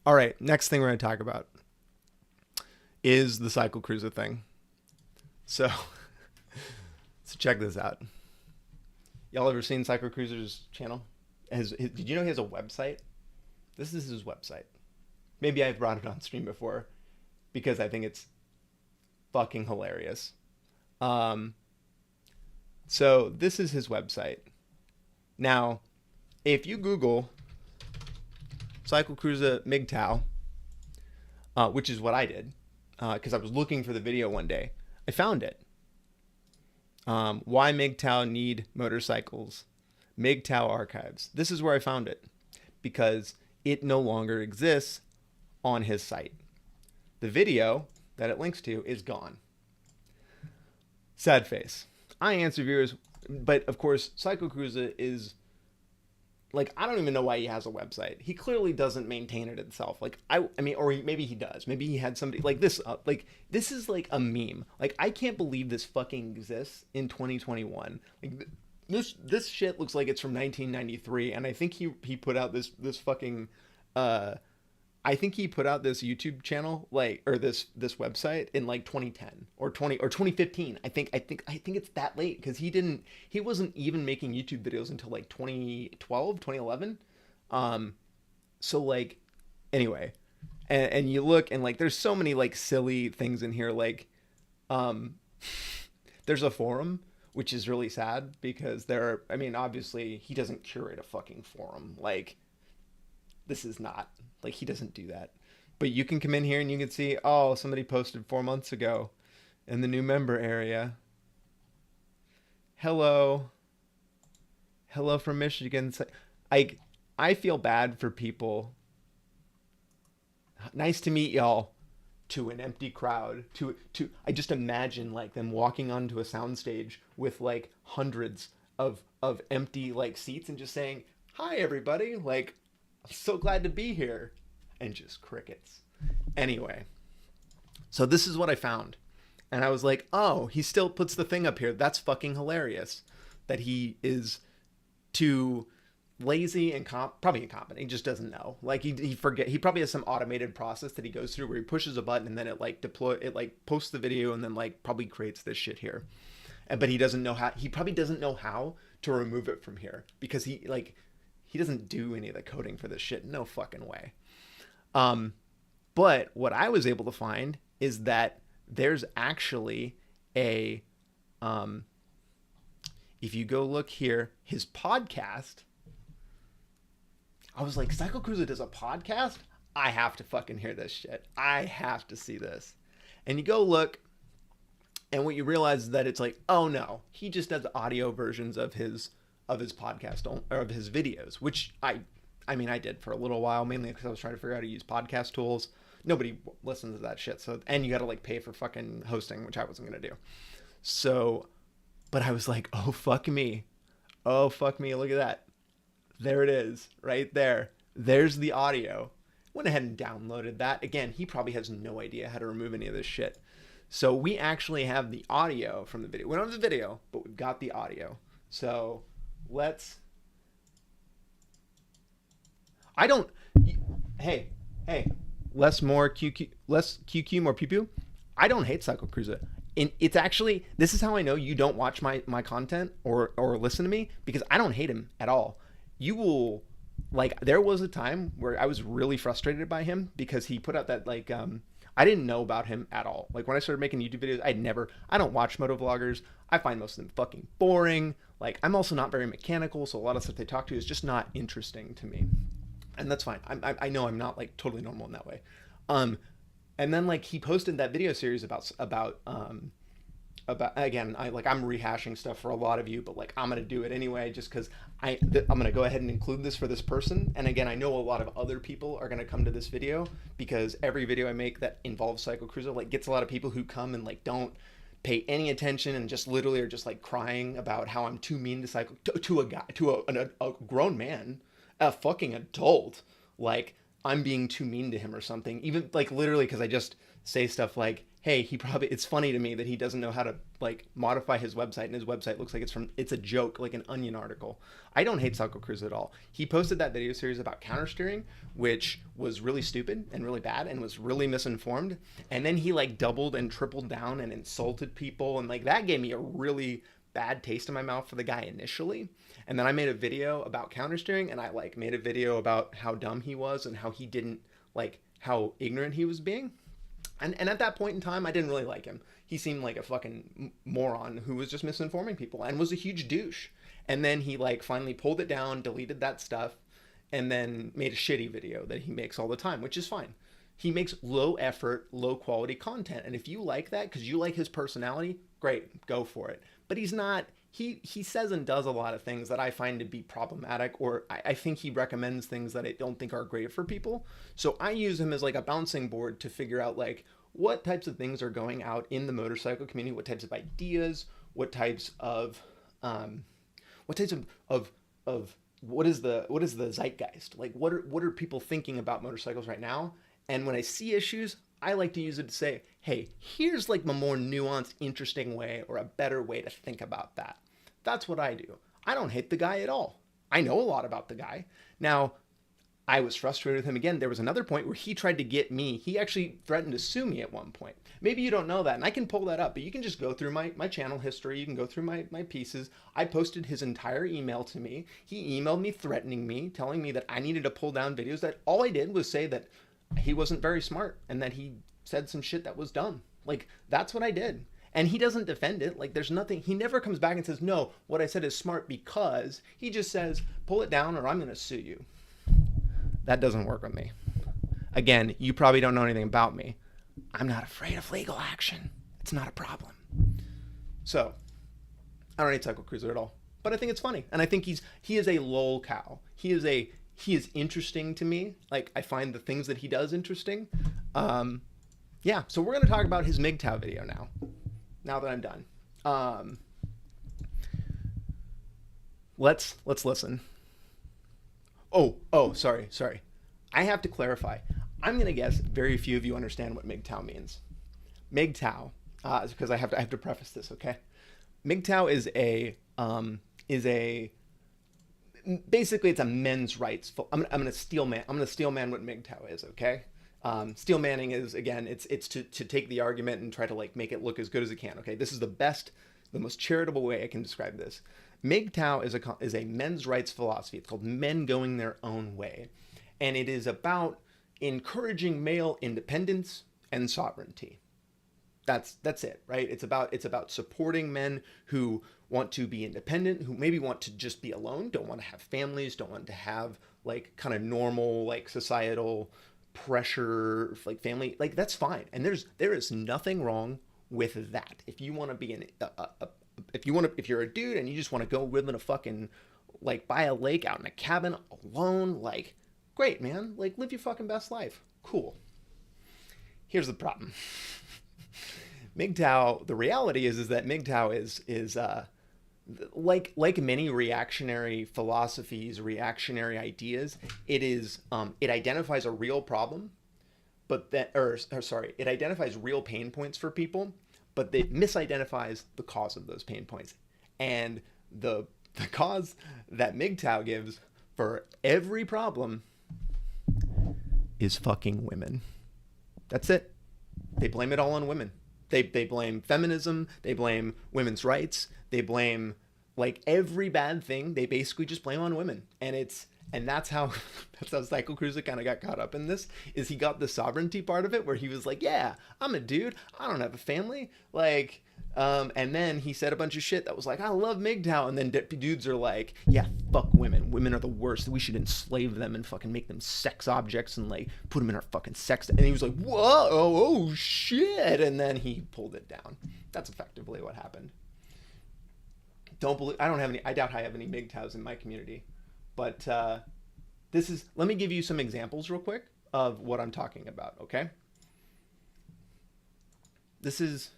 All right, next thing we're going to talk about is the CycleCruza thing. So check this out. Y'all ever seen CycleCruzas channel? Did you know he has a website? This is his website. Maybe I've brought it on stream before because I think it's fucking hilarious. So this is his website. Now, if you Google CycleCruza MGTOW, which is what I did, because I was looking for the video one day, I found it. Why MGTOW need motorcycles? MGTOW archives. This is where I found it because it no longer exists on his site. The video that it links to is gone. Sad face. I answer viewers, but of course, CycleCruza is like, I don't even know why he has a website. He clearly doesn't maintain it himself. Like, I mean, or maybe he does. Maybe he had somebody like this. Like, this is like a meme. Like, I can't believe this fucking exists in 2021. Like, this shit looks like it's from 1993, and I think he put out this fucking I think he put out this YouTube channel, like, or this website in like 2010 or 2015. I think it's that late because he wasn't even making YouTube videos until like 2012, 2011. So like, anyway, and you look and like, there's so many like silly things in here. Like, there's a forum, which is really sad because I mean, obviously he doesn't curate a fucking forum. Like, this is not, like, he doesn't do that. But you can come in here and you can see, oh, somebody posted 4 months ago in the new member area. Hello from Michigan. I feel bad for people. Nice to meet y'all. To an empty crowd. I just imagine like them walking onto a soundstage with like hundreds of empty like seats and just saying, hi everybody, like, I'm so glad to be here. And just crickets. Anyway, so this is what I found. And I was like, oh, he still puts the thing up here. That's fucking hilarious. That he is too lazy and probably incompetent. He just doesn't know. Like, he probably has some automated process that he goes through where he pushes a button and then it like posts the video and then like probably creates this shit here. But he probably doesn't know how to remove it from here because he doesn't do any of the coding for this shit. No fucking way. But what I was able to find is that there's actually if you go look here, his podcast, I was like, CycleCruza does a podcast? I have to fucking hear this shit. I have to see this. And you go look, and what you realize is that it's like, oh no, he just does audio versions of his podcast or of his videos, which I mean, I did for a little while, mainly because I was trying to figure out how to use podcast tools. Nobody listens to that shit. So, and you got to like pay for fucking hosting, which I wasn't going to do. So, but I was like, oh, fuck me. Oh, fuck me. Look at that. There it is right there. There's the audio. Went ahead and downloaded that. Again, he probably has no idea how to remove any of this shit. So we actually have the audio from the video. We don't have the video, but we've got the audio. So hey, less QQ, more pew pew. I don't hate CycleCruza. And it's actually, this is how I know you don't watch my content or listen to me, because I don't hate him at all. You will, like, there was a time where I was really frustrated by him because he put out that, like, I didn't know about him at all. Like, when I started making YouTube videos, I don't watch motovloggers. I find most of them fucking boring. Like, I'm also not very mechanical, so a lot of stuff they talk to is just not interesting to me. And that's fine. I know I'm not, like, totally normal in that way. And then, like, he posted that video series about again, I'm rehashing stuff for a lot of you, but like, I'm going to do it anyway, just cause I'm going to go ahead and include this for this person. And again, I know a lot of other people are going to come to this video because every video I make that involves CycleCruza, like, gets a lot of people who come and like, don't pay any attention and just literally are just like crying about how I'm too mean to a guy, to a grown man, a fucking adult. Like, I'm being too mean to him or something. Even like literally because I just say stuff like, hey, it's funny to me that he doesn't know how to like modify his website, and his website looks like it's a joke, like an Onion article. I don't hate CycleCruz at all. He posted that video series about countersteering, which was really stupid and really bad and was really misinformed. And then he like doubled and tripled down and insulted people, and like that gave me a really bad taste in my mouth for the guy initially. And then I made a video about countersteering, and I like made a video about how dumb he was and how he didn't like how ignorant he was being. And at that point in time, I didn't really like him. He seemed like a fucking moron who was just misinforming people and was a huge douche. And then he like finally pulled it down, deleted that stuff, and then made a shitty video that he makes all the time, which is fine. He makes low effort, low quality content. And if you like that because you like his personality, great, go for it. But he's not, he says and does a lot of things that I find to be problematic, or I think he recommends things that I don't think are great for people. So I use him as like a bouncing board to figure out like what types of things are going out in the motorcycle community, what types of ideas, what types of what is the zeitgeist, like what are people thinking about motorcycles right now. And when I see issues, I like to use it to say, hey, here's like a more nuanced, interesting way or a better way to think about that. That's what I do. I don't hate the guy at all. I know a lot about the guy. Now, I was frustrated with him again. There was another point where he tried to get me. He actually threatened to sue me at one point. Maybe you don't know that, and I can pull that up, but you can just go through my channel history. You can go through my pieces. I posted his entire email to me. He emailed me threatening me, telling me that I needed to pull down videos, that all I did was say that he wasn't very smart and that he said some shit that was dumb. Like, that's what I did. And he doesn't defend it. Like, there's nothing, he never comes back and says, no, what I said is smart, because he just says, pull it down or I'm going to sue you. That doesn't work with me. Again, you probably don't know anything about me. I'm not afraid of legal action. It's not a problem. So, I don't hate CycleCruza at all. But I think it's funny. And I think he is a lol cow. He is interesting to me. Like, I find the things that he does interesting. Yeah, so we're going to talk about his MGTOW video now that I'm done. Let's listen. Oh, sorry. I have to clarify. I'm going to guess very few of you understand what MGTOW means. MGTOW, because I have to preface this, okay? MGTOW basically it's a men's rights. I'm going to steel man what MGTOW is, okay? Steel manning is, again, it's to take the argument and try to like make it look as good as it can. Okay, this is the most charitable way I can describe this. MGTOW is a men's rights philosophy. It's called Men Going Their Own Way, and it is about encouraging male independence and sovereignty. That's it, right? It's about supporting men who want to be independent, who maybe want to just be alone, don't want to have families, don't want to have like kind of normal like societal pressure, like family, like that's fine. And there is nothing wrong with that. If you want to be if you're a dude and you just want to go live in a fucking like by a lake out in a cabin alone, like great, man, like live your fucking best life. Cool. Here's the problem. MGTOW, the reality is that MGTOW is like many reactionary philosophies, reactionary ideas, it identifies a real problem, but it identifies real pain points for people, but it misidentifies the cause of those pain points. And the cause that MGTOW gives for every problem is fucking women. That's it. They blame it all on women. They blame feminism, they blame women's rights, they blame like every bad thing, they basically just blame on women. And that's how CycleCruza kind of got caught up in this, is he got the sovereignty part of it where he was like, yeah, I'm a dude, I don't have a family, like, and then he said a bunch of shit that was like, I love MGTOW, and then dudes are like, yeah, fuck women. Women are the worst. We should enslave them and fucking make them sex objects and like put them in our fucking sex. And he was like, whoa, oh shit, and then he pulled it down. That's effectively what happened. I doubt I have any MGTOWs in my community, but let me give you some examples real quick of what I'm talking about, okay? These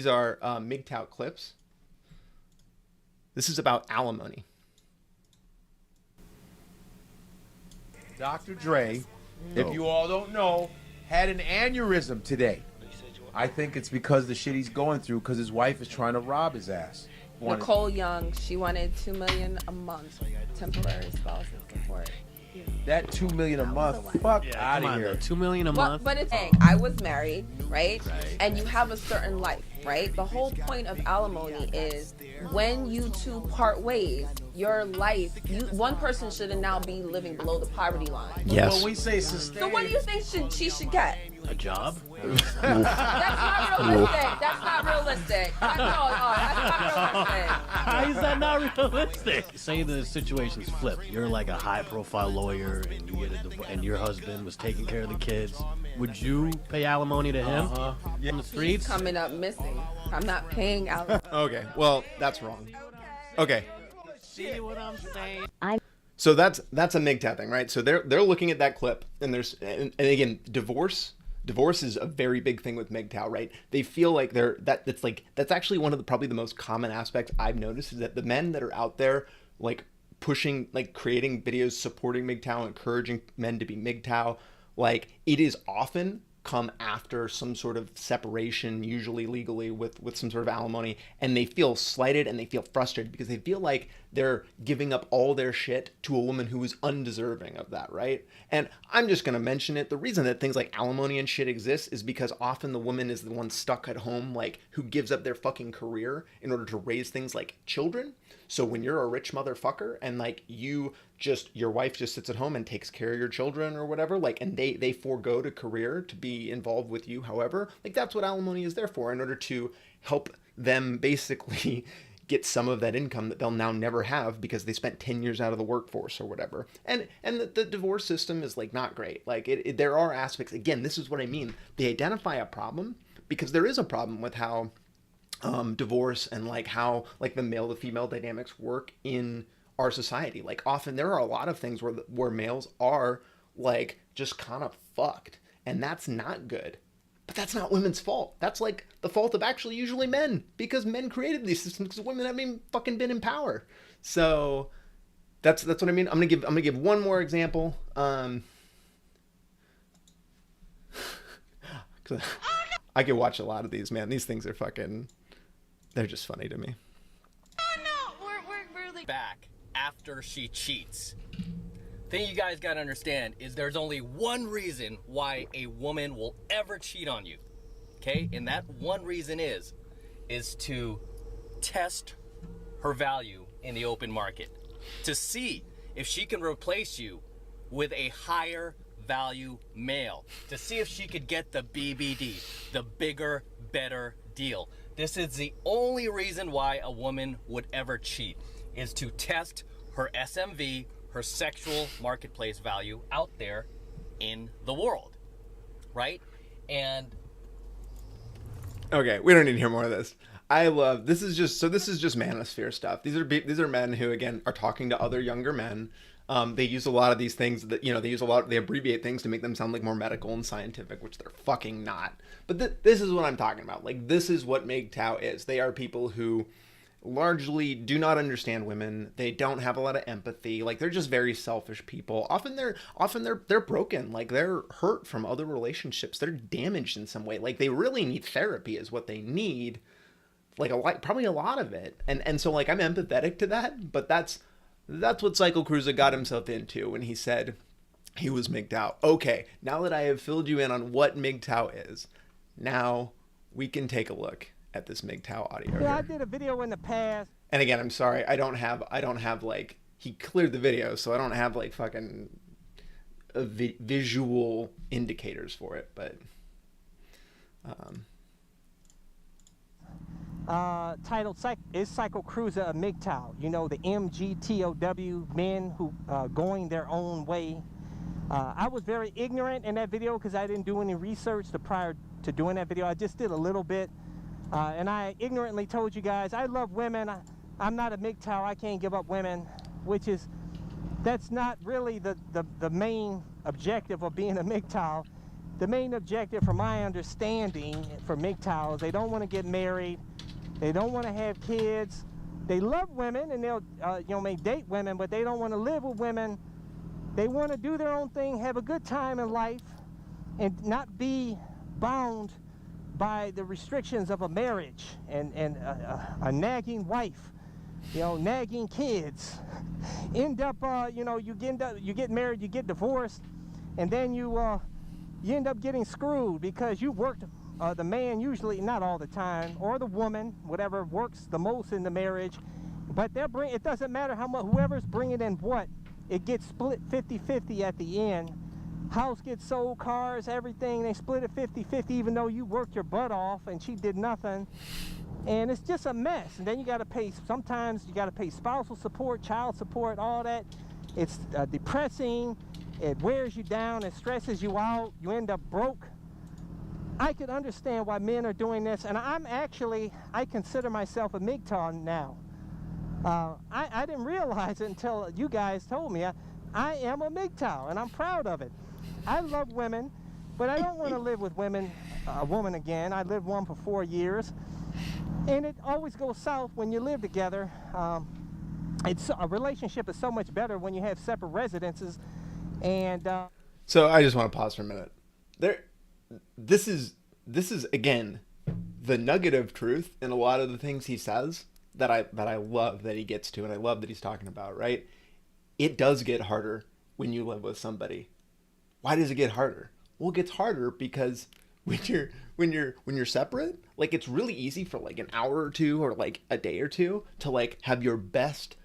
are MGTOW clips. This is about alimony. Dr. Dre, if you all don't know, had an aneurysm today. I think it's because the shit he's going through, because his wife is trying to rob his ass. Nicole Young, she wanted $2 million a month temporary spousal support. That $2 million a month, fuck out of here. $2 million a month. But it's I was married, right? And you have a certain life, right? The whole point of alimony is when you two part ways, your life, one person should now be living below the poverty line. Yes. When we say sustain, So what do you think she should get? A job? That's not realistic. That's not realistic. That's not realistic. How is that not realistic? Say the situation's flipped. You're like a high-profile lawyer, and you get and your husband was taking care of the kids. Would you pay alimony to him on the streets? He's coming up missing. I'm not paying alimony. Okay, well, that's wrong. Okay. See what I'm saying? So that's a MGTOW thing, right? So they're looking at that clip, and and again, divorce is a very big thing with MGTOW, right? They feel like that's actually one of probably the most common aspects I've noticed, is that the men that are out there like pushing, like creating videos supporting MGTOW, encouraging men to be MGTOW, like it is often come after some sort of separation, usually legally with some sort of alimony, and they feel slighted and they feel frustrated because they feel like they're giving up all their shit to a woman who is undeserving of that, right? And I'm just going to mention it. The reason that things like alimony and shit exist is because often the woman is the one stuck at home, like who gives up their fucking career in order to raise things like children. So when you're a rich motherfucker and like your wife just sits at home and takes care of your children or whatever, like, and they forego a career to be involved with you, however, like that's what alimony is there for, in order to help them basically get some of that income that they'll now never have because they spent 10 years out of the workforce or whatever. And the divorce system is like not great. Like there are aspects, again, this is what I mean. They identify a problem because there is a problem with how divorce and like how like the male to female dynamics work in our society. Like often there are a lot of things where males are like just kind of fucked, and that's not good. But that's not women's fault. That's like the fault of actually usually men, because men created these systems because women haven't fucking been in power. So that's what I mean. I'm gonna give one more example. I could watch a lot of these, man. These things are they're just funny to me. Oh no, we're really back after she cheats. Thing you guys gotta understand is there's only one reason why a woman will ever cheat on you, okay? And that one reason is to test her value in the open market, to see if she can replace you with a higher value male, to see if she could get the BBD, the bigger, better deal. This is the only reason why a woman would ever cheat, is to test her SMV, her sexual marketplace value out there in the world, right? And okay, we don't need to hear more of this. This is just manosphere stuff. These are men who, again, are talking to other younger men. They use a lot of these things that, they abbreviate things to make them sound like more medical and scientific, which they're fucking not. But this is what I'm talking about. Like, this is what MGTOW is. They are people who largely do not understand women. They don't have a lot of empathy. Like, they're just very selfish people. Often they're broken. Like, they're hurt from other relationships. They're damaged in some way. Like, they really need therapy is what they need. Like, probably a lot of it. And so, like, I'm empathetic to that, but that's what CycleCruza got himself into when he said he was MGTOW. Okay, now that I have filled you in on what MGTOW is, now we can take a look at this MGTOW audio. Yeah, I did a video in the past. And again, I'm sorry, I don't have like, he cleared the video, so I don't have like fucking visual indicators for it, but titled Is CycleCruza a MGTOW? You know, the MGTOW, men who going their own way. I was very ignorant in that video because I didn't do any research prior to doing that video. I just did a little bit. And I ignorantly told you guys, I love women. I'm not a MGTOW. I can't give up women, that's not really the main objective of being a MGTOW. The main objective, from my understanding, for MGTOWs, they don't want to get married. They don't want to have kids. They love women, and they'll may date women, but they don't want to live with women They want to do their own thing, have a good time in life, and not be bound by the restrictions of a marriage and a nagging wife, you know, nagging kids. End up, you know, you get married, you get divorced, and then you end up getting screwed because you worked. The man usually, not all the time, or the woman, whatever works the most in the marriage, but it doesn't matter how much, whoever's bringing in what, it gets split 50-50 at the end. House gets sold, cars, everything, they split it 50-50 even though you worked your butt off and she did nothing. And it's just a mess. And then you got to pay, sometimes you got to pay spousal support, child support, all that. It's depressing, it wears you down, it stresses you out, you end up broke. I could understand why men are doing this, and I consider myself a MGTOW now. I didn't realize it until you guys told me. I am a MGTOW, and I'm proud of it. I love women, but I don't want to live with a woman again. I lived one for 4 years, and it always goes south when you live together. A relationship is so much better when you have separate residences, and So I just want to pause for a minute. This is again the nugget of truth in a lot of the things he says that I love that he gets to, and I love that he's talking about, right? It does get harder when you live with somebody. Why does it get harder? Well, it gets harder because when you're separate, like, it's really easy for like an hour or two or like a day or two to like have your best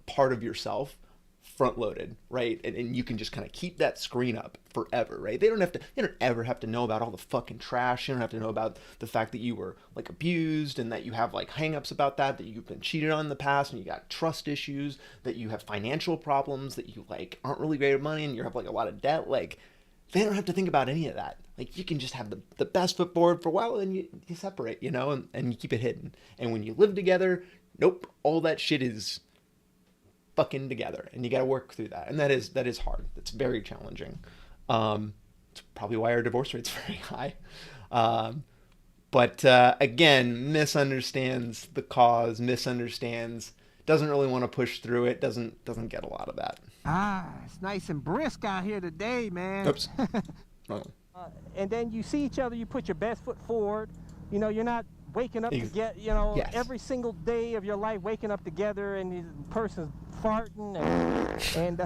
part of yourself front loaded, right? And you can just kind of keep that screen up forever, right? They don't ever have to know about all the fucking trash. You don't have to know about the fact that you were like abused and that you have like hangups about that you've been cheated on in the past, and you got trust issues, that you have financial problems, that you like aren't really great at money and you have like a lot of debt. Like, they don't have to think about any of that. Like, you can just have the best foot forward for a while, and you separate, you know, and you keep it hidden. And when you live together, nope, all that shit is fucking together, and you got to work through that, and that is hard. It's very challenging. It's probably why our divorce rate's very high. But again, misunderstands the cause, doesn't really want to push through it, doesn't get a lot of that. It's nice and brisk out here today, man. Oops. Wrong. And then you see each other, you put your best foot forward. You know, you're not waking up to get, you know, yes. Every single day of your life waking up together and the person's farting and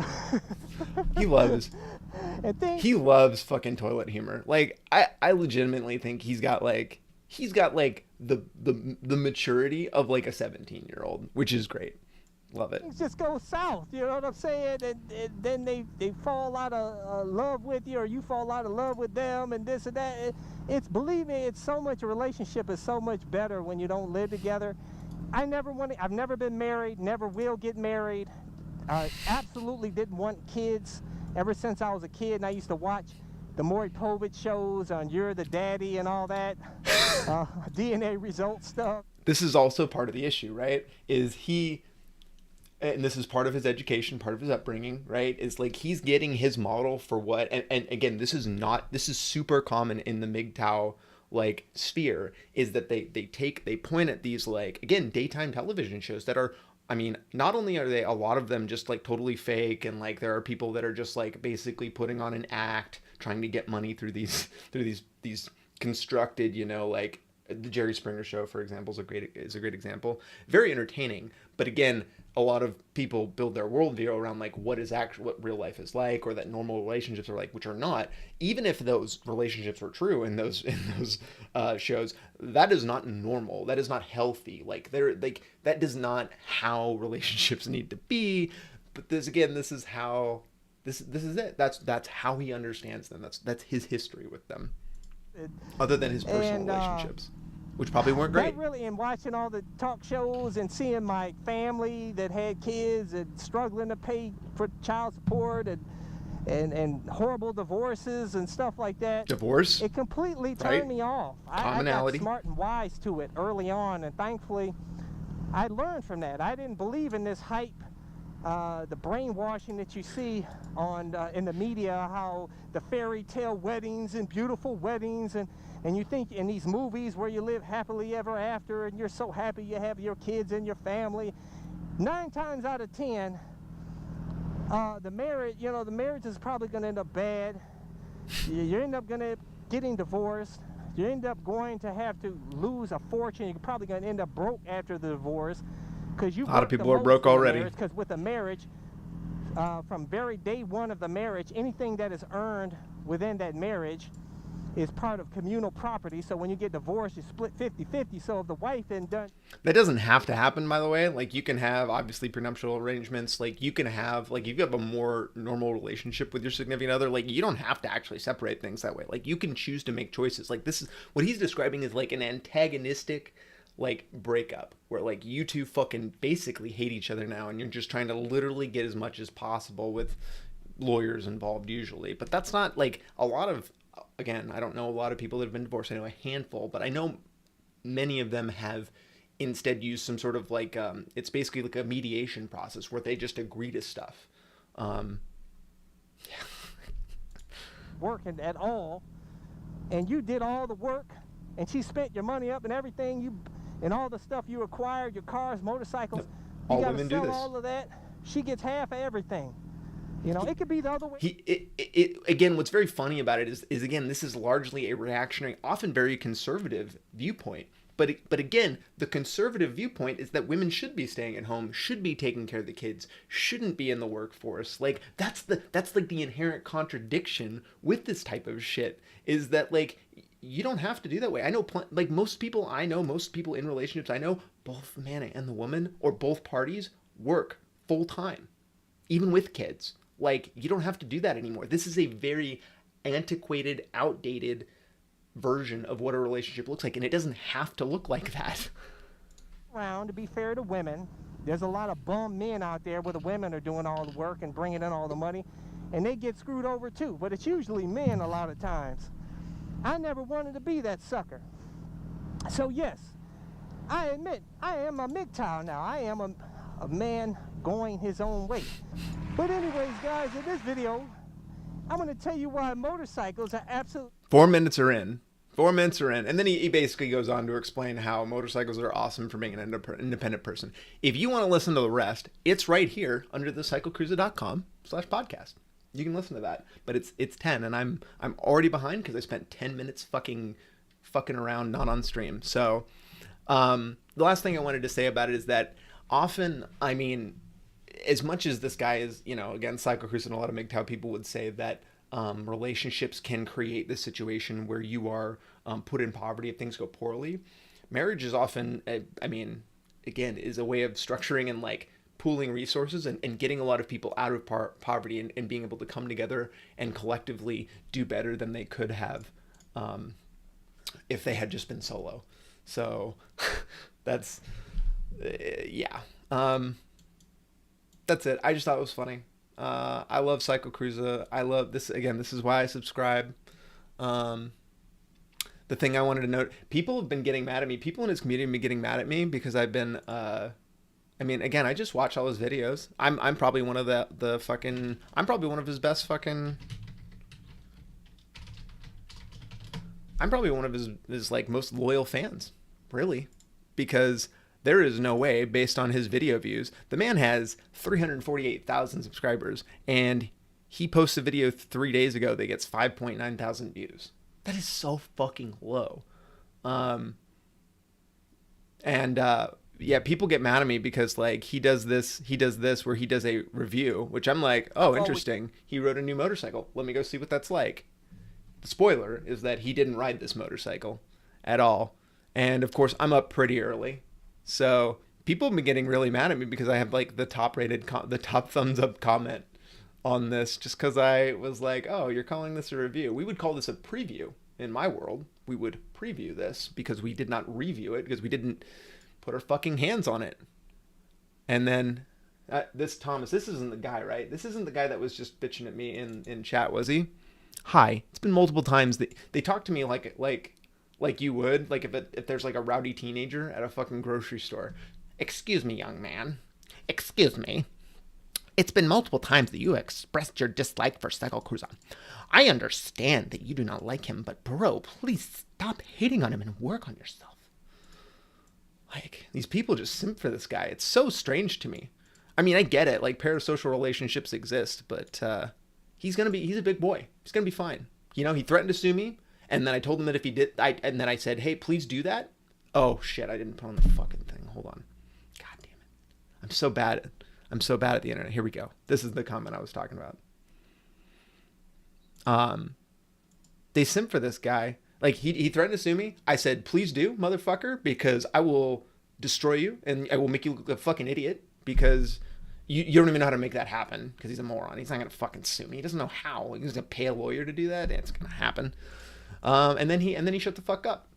he loves fucking toilet humor. Like, I legitimately think he's got like the maturity of like a 17-year-old, which is great. Love it. Things just go south, you know what I'm saying? And then they fall out of love with you, or you fall out of love with them, and this and that. Believe me, a relationship is so much better when you don't live together. I've never been married, never will get married. I absolutely didn't want kids ever since I was a kid, and I used to watch the Maury Povich shows on You're the Daddy and all that, DNA results stuff. This is also part of the issue, right? And this is part of his education, part of his upbringing, right? Is like he's getting his model for what, and again, this is super common in the MGTOW like sphere, is that they point at these, like, again, daytime television shows that are, I mean, not only are they, a lot of them just like totally fake, and like there are people that are just like basically putting on an act, trying to get money through these constructed, you know, like the Jerry Springer show, for example, is a great example. Very entertaining, but again, a lot of people build their worldview around like what real life is like, or that normal relationships are like, which are not. Even if those relationships were true in those shows, that is not normal. That is not healthy. Like, that is not how relationships need to be. But this is how this is it. That's how he understands them. That's his history with them. Other than his personal relationships, which probably weren't great. That really, and watching all the talk shows and seeing my family that had kids and struggling to pay for child support and horrible divorces and stuff like that. Divorce? It completely turned me off. Commonality. I got smart and wise to it early on, and thankfully I learned from that. I didn't believe in this hype, the brainwashing that you see on in the media, how the fairy tale weddings and beautiful weddings, and you think in these movies where you live happily ever after and you're so happy you have your kids and your family. 9 times out of 10, the marriage, you know, the marriage is probably going to end up bad. You end up getting divorced. You end up going to have to lose a fortune. You're probably going to end up broke after the divorce, because you. A lot of people are broke already. Because with the marriage, from very day one of the marriage, anything that is earned within that marriage is part of communal property. So when you get divorced, you split 50-50. So if the wife isn't done. That doesn't have to happen, by the way. Like, you can have, obviously, prenuptial arrangements. Like, you can have, like, if you have a more normal relationship with your significant other, like, you don't have to actually separate things that way. Like, you can choose to make choices. Like, this is, what he's describing is, like, an antagonistic, like, breakup. Where, like, you two fucking basically hate each other now, and you're just trying to literally get as much as possible with lawyers involved, usually. But that's not, like, a lot of, again, I don't know a lot of people that have been divorced. I know a handful, but I know many of them have instead used some sort of like, it's basically like a mediation process where they just agree to stuff. Working at all, and you did all the work, and she spent your money up and everything, and all the stuff you acquired, your cars, motorcycles. All you women do sell this. all of that. She gets half of everything. You know, it could be the other way. Again, what's very funny about it is again, this is largely a reactionary, often very conservative viewpoint. But again, the conservative viewpoint is that women should be staying at home, should be taking care of the kids, shouldn't be in the workforce. Like, that's like the inherent contradiction with this type of shit, is that, like, you don't have to do that way. I know, like, most people in relationships, I know, both the man and the woman, or both parties, work full time, even with kids. Like, you don't have to do that anymore. This is a very antiquated, outdated version of what a relationship looks like, and it doesn't have to look like that. Around, to be fair to women, there's a lot of bum men out there where the women are doing all the work and bringing in all the money, and they get screwed over too. But it's usually men a lot of times. I never wanted to be that sucker. So yes, I admit I am a MGTOW now. I am a man going his own way. But anyways, guys, in this video, I'm going to tell you why motorcycles are absolutely... 4 minutes are in. And then he basically goes on to explain how motorcycles are awesome for being an independent person. If you want to listen to the rest, it's right here under the CycleCruza.com/podcast. You can listen to that. But it's 10, and I'm already behind because I spent 10 minutes fucking around, not on stream. So the last thing I wanted to say about it is that often, I mean, as much as this guy is, you know, again, CycleCruzas and a lot of MGTOW people would say that relationships can create the situation where you are put in poverty if things go poorly. Marriage is often, I mean, again, is a way of structuring and like pooling resources and getting a lot of people out of poverty and being able to come together and collectively do better than they could have if they had just been solo. So that's, yeah. That's it. I just thought it was funny. I love CycleCruza. I love this. Again, this is why I subscribe. The thing I wanted to note, people have been getting mad at me. People in his community have been getting mad at me because I've been, I mean, again, I just watch all his videos. I'm probably one of I'm probably one of his best fucking, I'm probably one of his like most loyal fans, really, because there is no way, based on his video views, the man has 348,000 subscribers, and he posts a video 3 days ago that gets 5.9 thousand views. That is so fucking low. Yeah, people get mad at me because like he does this where he does a review, which I'm like, oh, interesting. He rode a new motorcycle. Let me go see what that's like. The spoiler is that he didn't ride this motorcycle at all. And of course, I'm up pretty early. So people have been getting really mad at me because I have like the top thumbs up comment on this, just because I was like, oh, you're calling this a review. We would call this a preview in my world. We would preview this because we did not review it, because we didn't put our fucking hands on it. And then this Thomas, this isn't the guy, right? This isn't the guy that was just bitching at me in chat, was he? Hi. It's been multiple times. They talk to me like you would, like if there's like a rowdy teenager at a fucking grocery store. Excuse me, young man. Excuse me. It's been multiple times that you expressed your dislike for CycleCruza. I understand that you do not like him, but bro, please stop hating on him and work on yourself. Like, these people just simp for this guy. It's so strange to me. I mean, I get it. Like, parasocial relationships exist, but he's a big boy. He's gonna be fine. You know, he threatened to sue me, and then I told him that if he did, and then I said, hey, please do that. Oh shit, I didn't put on the fucking thing. Hold on. God damn it. I'm so bad at the internet. Here we go. This is the comment I was talking about. They simp for this guy. Like, he threatened to sue me. I said, please do, motherfucker, because I will destroy you and I will make you look like a fucking idiot, because you don't even know how to make that happen, because he's a moron. He's not going to fucking sue me. He doesn't know how. He's going to pay a lawyer to do that. It's going to happen. And then he shut the fuck up.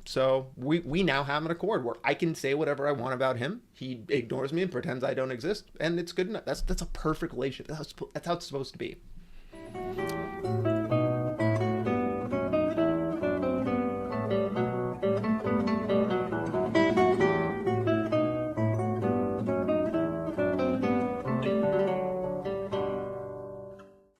So we now have an accord where I can say whatever I want about him. He ignores me and pretends I don't exist, and it's good enough. That's a perfect relationship. That's how it's supposed to be.